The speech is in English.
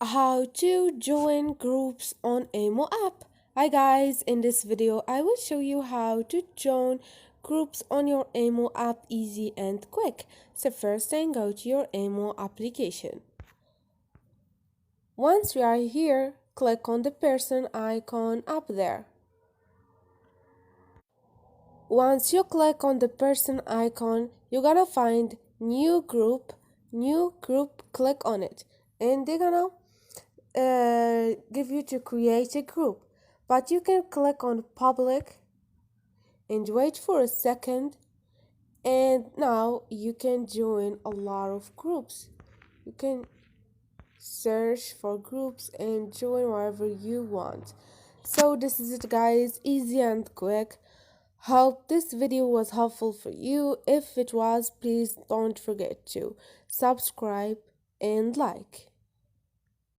How to join groups on Amo app. Hi guys, in this video I will show you how to join groups on your Amo app easy and quick. So first thing, go to your Amo application. Once you are here, click on the person icon up there. Once you click on the person icon, you're gonna find new group, click on it, and they're gonna give you to create a group, but you can click on public and wait for a second, and now you can join a lot of groups. You can search for groups and join wherever you want. So this is it guys, easy and quick. Hope this video was helpful for you. If it was, please don't forget to subscribe and like.